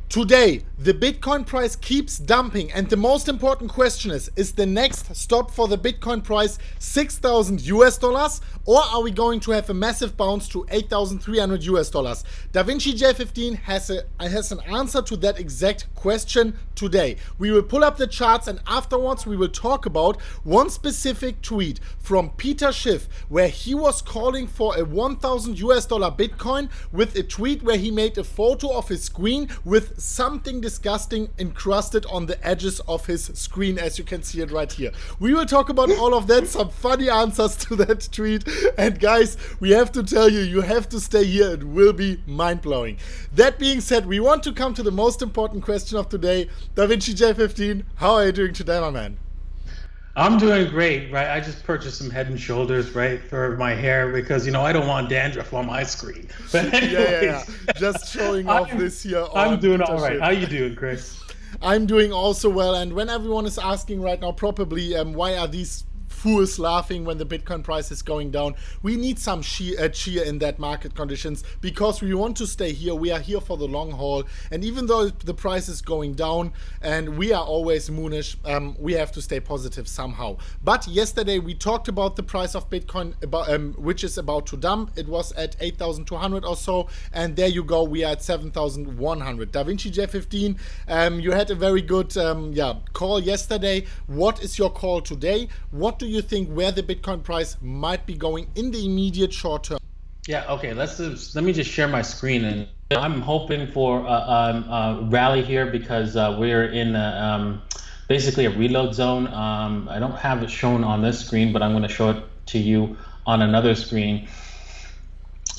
Today, the Bitcoin price keeps dumping, and the most important question is the next stop for the Bitcoin price 6,000 US dollars, or are we going to have a massive bounce to 8,300 US dollars? DavinciJ15 has an answer to that exact question today. We will pull up the charts, and afterwards we will talk about one specific tweet from Peter Schiff, where he was calling for a 1,000 US dollar Bitcoin, with a tweet where he made a photo of his screen with something disgusting encrusted on the edges of his screen, as you can see it right here. We will talk about all of that, some funny answers to that tweet, and guys, we have to tell you, you have to stay here. It will be mind-blowing. That being said, we want to come to the most important question of today. DavinciJ15, how are you doing today, my man? I'm doing great, right? I just purchased some Head and Shoulders, right, for my hair because, I don't want dandruff on my screen. But anyways, yeah. Just showing off this here. I'm doing all right. How you doing, Chris? I'm doing also well. And when everyone is asking right now, probably, why are these fools laughing when the Bitcoin price is going down? We need some cheer in that market conditions, because we want to stay here. We are here for the long haul, and even though the price is going down and we are always moonish, we have to stay positive somehow. But yesterday we talked about the price of Bitcoin, which is about to dump. It was at 8,200 or so, and there you go, we are at 7,100. DavinciJ15, you had a very good call yesterday. What is your call today? What do you think where the Bitcoin price might be going in the immediate short term? Yeah, okay, let me just share my screen, and I'm hoping for a rally here because we're in basically a reload zone. I don't have it shown on this screen, but I'm going to show it to you on another screen.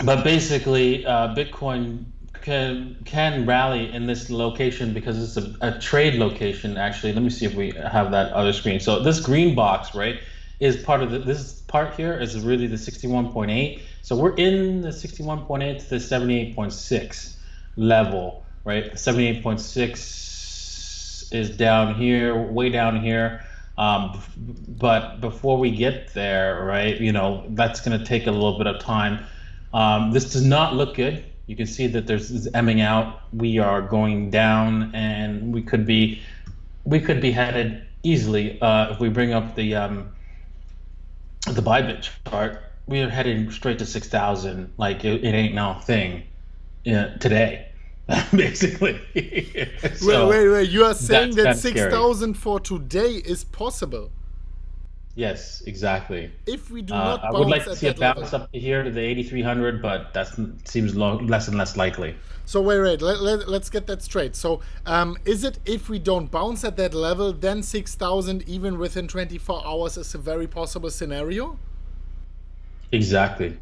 But basically, Bitcoin can rally in this location because it's a trade location. Actually, let me see if we have that other screen. So this green box, right, is part of this part here is really the 61.8. So we're in the 61.8 to the 78.6 level, right? The 78.6 is down here, way down here. But before we get there, right, that's going to take a little bit of time. This does not look good. You can see that there's this emming out. We are going down, and we could be headed easily if we bring up the Bybit chart. We are heading straight to 6,000. Like it ain't no thing today, basically. So wait! You are saying that 6,000 for today is possible? Yes, exactly. If we do not bounce, I would like to at see a that bounce level up to here to the 8,300, but that seems less and less likely. So wait, let's get that straight. So is it, if we don't bounce at that level, then 6,000 even within 24 hours is a very possible scenario? Exactly.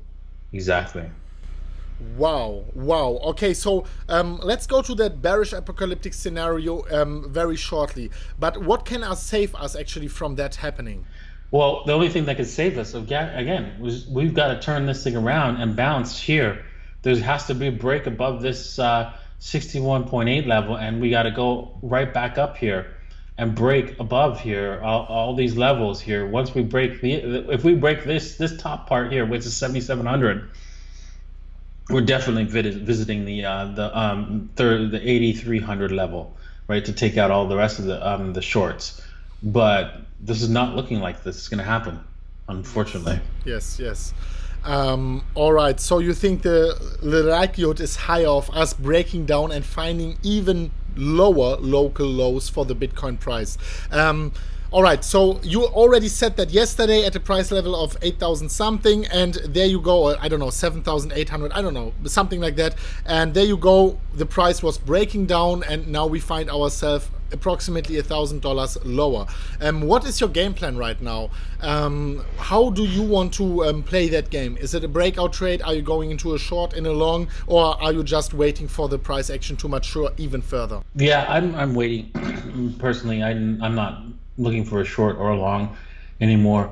Wow. Okay, so let's go to that bearish apocalyptic scenario very shortly. But what can save us actually from that happening? Well, the only thing that could save us, again, we've got to turn this thing around and bounce here. There has to be a break above this 61.8 level, and we got to go right back up here and break above here, all these levels here. Once we break if we break this top part here, which is 7,700, we're definitely visiting the 8,300 level, right, to take out all the rest of the shorts. But this is not looking like this is going to happen, unfortunately. Yes. All right. So you think the likelihood is higher of us breaking down and finding even lower local lows for the Bitcoin price? All right, so you already said that yesterday at a price level of 8,000 something, and there you go, I don't know, 7,800, I don't know, something like that. And there you go, the price was breaking down, and now we find ourselves approximately $1,000 lower. What is your game plan right now? How do you want to play that game? Is it a breakout trade? Are you going into a short, in a long, or are you just waiting for the price action to mature even further? Yeah, I'm waiting. Personally, I'm not looking for a short or a long anymore.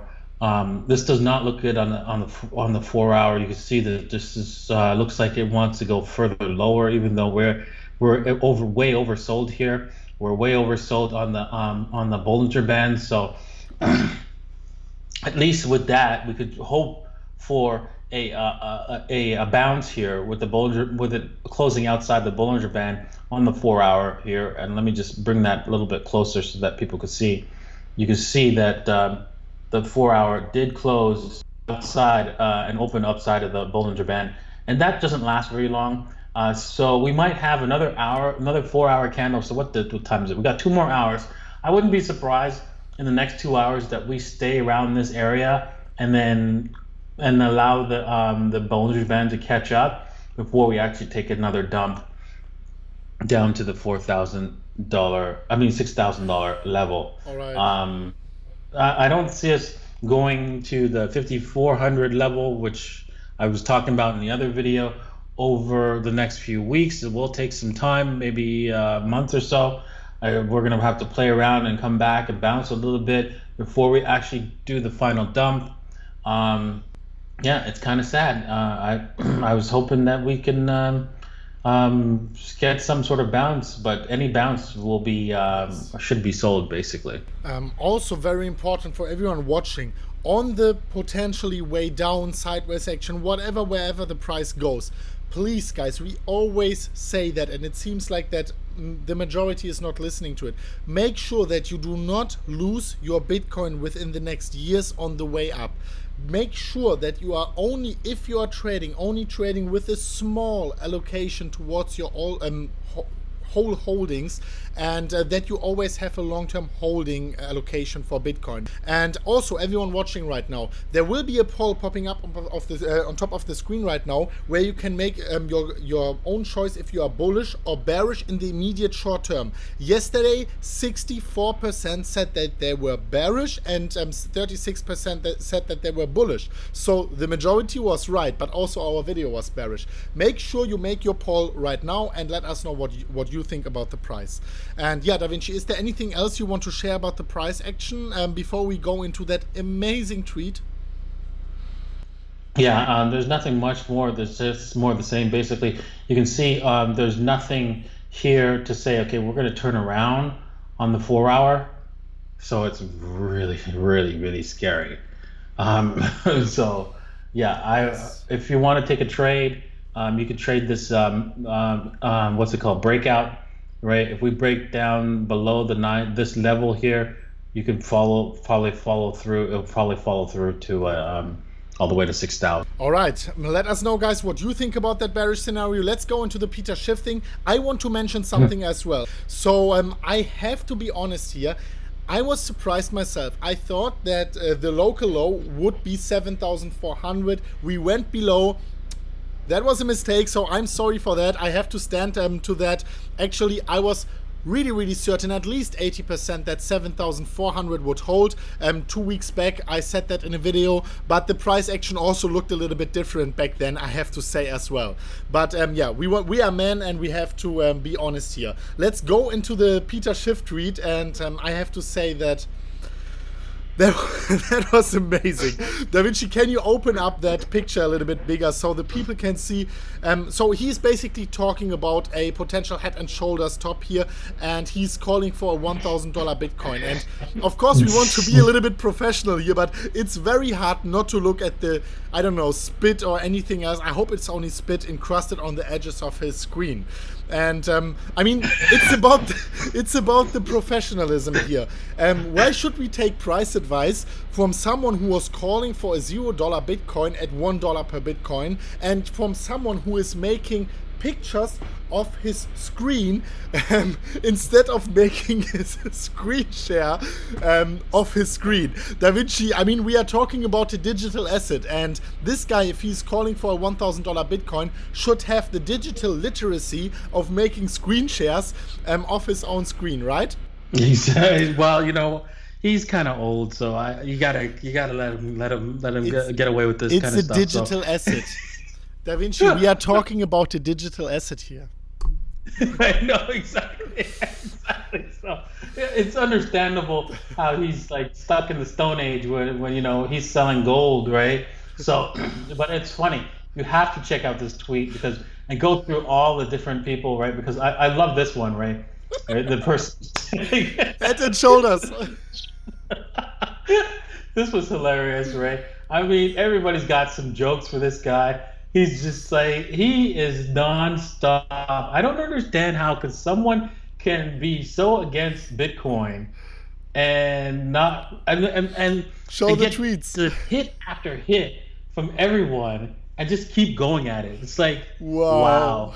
This does not look good on the 4 hour. You can see that this is looks like it wants to go further lower, even though we're way oversold here. We're way oversold on the Bollinger Band. So at least with that, we could hope for a bounce here with the Bollinger, with it closing outside the Bollinger Band on the 4-hour here. And let me just bring that a little bit closer so that people could see. You can see that the 4-hour did close outside and open upside of the Bollinger Band, and that doesn't last very long. So we might have another 4-hour candle. So what time is it? We got 2 more hours. I wouldn't be surprised in the next 2 hours that we stay around this area and allow the Bollinger Band to catch up before we actually take another dump down to the $6,000 level. All right. I don't see us going to the 5,400 level, which I was talking about in the other video, over the next few weeks. It will take some time, maybe a month or so. We're going to have to play around and come back and bounce a little bit before we actually do the final dump. Yeah, it's kind of sad. I was hoping that we can get some sort of bounce, but any bounce will be should be sold basically. Also very important for everyone watching, on the potentially way down sideways action, wherever the price goes, please guys, we always say that, and it seems like that the majority is not listening to it. Make sure that you do not lose your Bitcoin within the next years on the way up. Make sure that you are only, if you are trading, only trading with a small allocation towards your whole holdings, and that you always have a long-term holding allocation for Bitcoin. And also, everyone watching right now, there will be a poll popping up on top of the screen right now, where you can make your own choice if you are bullish or bearish in the immediate short term. Yesterday, 64% said that they were bearish, and 36% that said that they were bullish. So the majority was right, but also our video was bearish. Make sure you make your poll right now and let us know what you think about the price. And yeah, DaVinci, is there anything else you want to share about the price action before we go into that amazing tweet? Yeah, there's nothing much more. There's just more of the same. Basically, you can see there's nothing here to say, okay, we're going to turn around on the 4-hour. So it's really, really, really scary. So yeah, if you want to take a trade, you could trade this, what's it called, breakout, right? If we break down below this level here, you can probably follow through. It'll probably follow through to all the way to 6,000. All right, let us know, guys, what you think about that bearish scenario. Let's go into the Peter Schiff thing. I want to mention something as well. So I have to be honest here. I was surprised myself. I thought that the local low would be 7,400. We went below. That was a mistake, so I'm sorry for that. I have to stand to that. Actually, I was really, really certain, at least 80%, that 7,400 would hold. 2 weeks back, I said that in a video, but the price action also looked a little bit different back then, I have to say as well. But yeah, we are men and we have to be honest here. Let's go into the Peter Schiff tweet, and I have to say that that was amazing. DaVinci, can you open up that picture a little bit bigger so the people can see? So he's basically talking about a potential head and shoulders top here, and he's calling for a $1,000 Bitcoin. And of course, we want to be a little bit professional here, but it's very hard not to look at the, I don't know, spit or anything else. I hope it's only spit encrusted on the edges of his screen. And I mean, it's about the professionalism here. Why should we take price advice from someone who was calling for a $0 Bitcoin at $1 per Bitcoin, and from someone who is making pictures of his screen instead of making his screen share of his screen? DaVinci, I mean, we are talking about a digital asset, and this guy, if he's calling for a $1,000 Bitcoin, should have the digital literacy of making screen shares of his own screen, right? Well, you know, he's kind of old, so you gotta let him get away with this kind of stuff. It's a digital asset. DaVinci, we are talking about a digital asset here. I know, exactly. So it's understandable how he's like stuck in the Stone Age when you know he's selling gold, right? So, but it's funny. You have to check out this tweet and go through all the different people, right? Because I love this one, right? The person head and shoulders. This was hilarious, right? I mean, everybody's got some jokes for this guy. He's just like, he is nonstop. I don't understand how could someone can be so against Bitcoin and not and Show the get tweets. the hit after hit from everyone and just keep going at it. It's like, wow.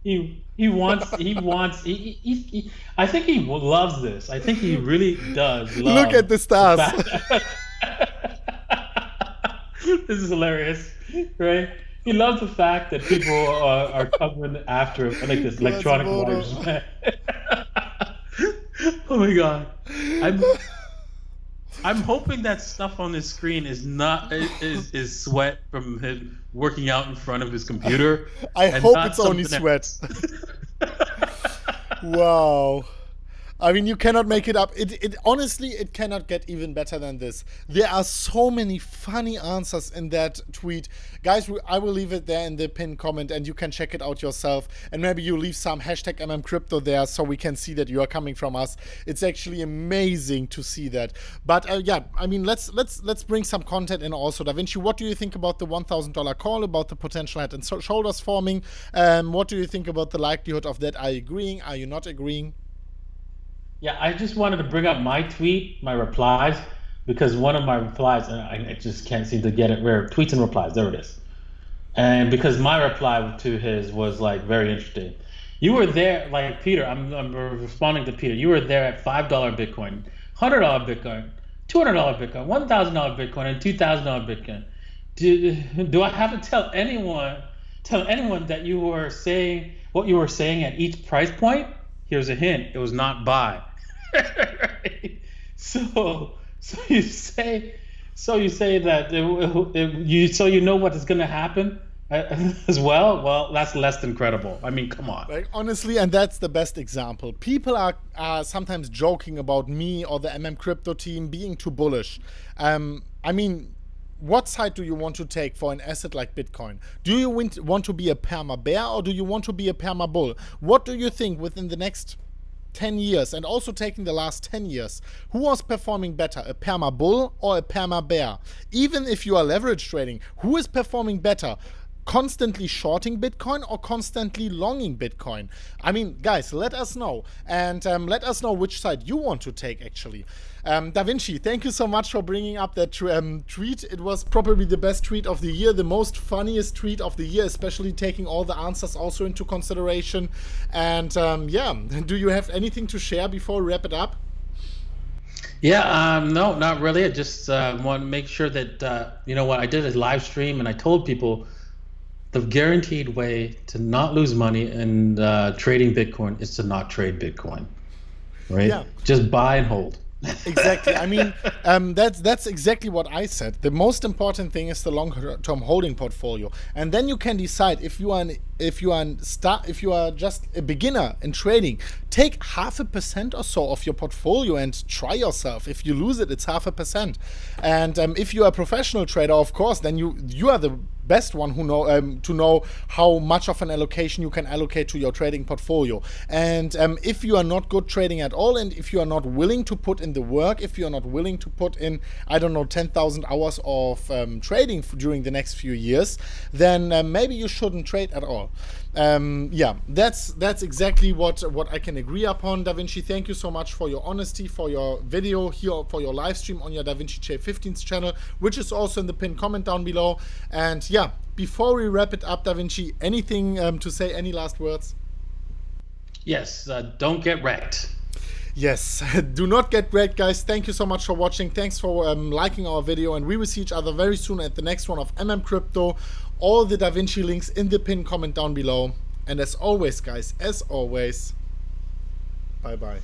He I think he loves this. I think he really does love. Look at the stars. This is hilarious, right? He loves the fact that people are coming after him like this electronic wires. Oh my god! I'm hoping that stuff on this screen is not is sweat from him working out in front of his computer. I hope it's only sweat. Wow. I mean, you cannot make it up. It honestly, it cannot get even better than this. There are so many funny answers in that tweet. Guys, I will leave it there in the pinned comment and you can check it out yourself. And maybe you leave some hashtag MMCrypto there so we can see that you are coming from us. It's actually amazing to see that. But yeah, I mean, let's bring some content in also. DaVinci, what do you think about the $1,000 call, about the potential head and shoulders forming? What do you think about the likelihood of that? Are you agreeing? Are you not agreeing? Yeah, I just wanted to bring up my tweet, my replies, because one of my replies, and I just can't seem to get it. Where tweets and replies, there it is. And because my reply to his was like very interesting. You were there, like Peter. I'm responding to Peter. You were there at $5 Bitcoin, $100 Bitcoin, $200 Bitcoin, $1,000 Bitcoin, and $2,000 Bitcoin. Do I have to tell anyone that you were saying what you were saying at each price point? Here's a hint: it was not buy. Right? So you say that you know what is going to happen as well. Well, that's less than credible. I mean, come on. Like, honestly, and that's the best example. People are sometimes joking about me or the MMCrypto team being too bullish. I mean, what side do you want to take for an asset like Bitcoin? Do you want to be a perma bear or do you want to be a perma bull? What do you think within the next 10 years and also taking the last 10 years, who was performing better, a perma bull or a perma bear? Even if you are leverage trading, who is performing better? Constantly shorting Bitcoin or constantly longing Bitcoin? I mean, guys, let us know. And let us know which side you want to take, actually. DaVinci, thank you so much for bringing up that tweet. It was probably the best tweet of the year, the most funniest tweet of the year, especially taking all the answers also into consideration. And yeah, do you have anything to share before we wrap it up? Yeah, no, not really. I just want to make sure that, you know what, I did a live stream and I told people the guaranteed way to not lose money in trading Bitcoin is to not trade Bitcoin, right? Yeah. Just buy and hold. Exactly. I mean, that's exactly what I said. The most important thing is the long-term holding portfolio, and then you can decide if you are just a beginner in trading. Take 0.5% or so of your portfolio and try yourself. If you lose it, it's 0.5%. And if you are a professional trader, of course, then you are the best one who to know how much of an allocation you can allocate to your trading portfolio. And if you are not good trading at all, and if you are not willing to put in the work, if you are not willing to put in, I don't know, 10,000 hours of trading during the next few years, then maybe you shouldn't trade at all. Yeah, that's exactly what I can agree upon. DaVinci, thank you so much for your honesty, for your video here, for your live stream on your DavinciJ15's channel, which is also in the pinned comment down below. And yeah, before we wrap it up, DaVinci, anything to say, any last words? Yes, don't get wrecked. Yes, do not get wrecked, guys. Thank you so much for watching. Thanks for liking our video, and we will see each other very soon at the next one of MMCrypto. All the DaVinci links in the pinned comment down below. And as always, guys, as always, bye-bye.